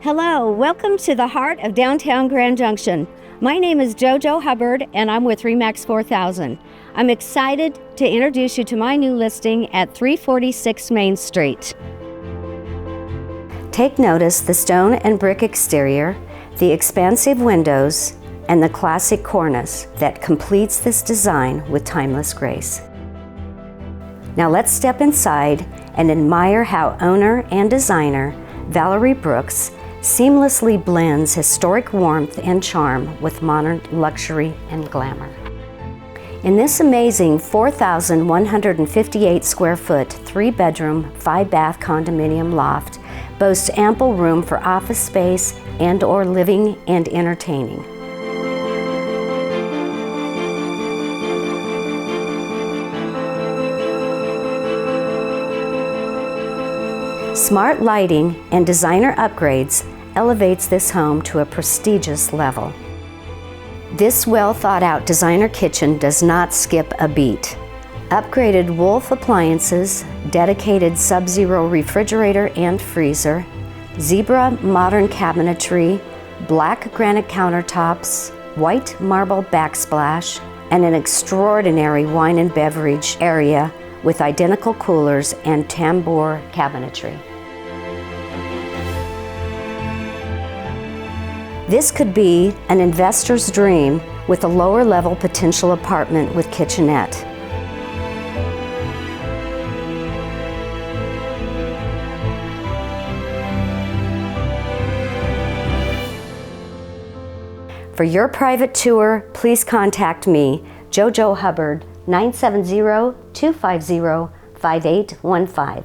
Hello, welcome to the heart of Downtown Grand Junction. My name is JoJo Hubbard and I'm with RE/MAX 4000. I'm excited to introduce you to my new listing at 346 Main Street. Take notice the stone and brick exterior, the expansive windows, and the classic cornice that completes this design with timeless grace. Now let's step inside and admire how owner and designer Valerie Brooks seamlessly blends historic warmth and charm with modern luxury and glamour. In this amazing 4,158 square foot, 3-bedroom, 5-bath condominium loft boasts ample room for office space and/or living and entertaining. Smart lighting and designer upgrades elevates this home to a prestigious level. This well-thought-out designer kitchen does not skip a beat. Upgraded Wolf appliances, dedicated Sub-Zero refrigerator and freezer, zebra modern cabinetry, black granite countertops, white marble backsplash, and an extraordinary wine and beverage area with identical coolers and tambour cabinetry. This could be an investor's dream with a lower level potential apartment with kitchenette. For your private tour, please contact me, JoJo Hubbard, 970-250-5815.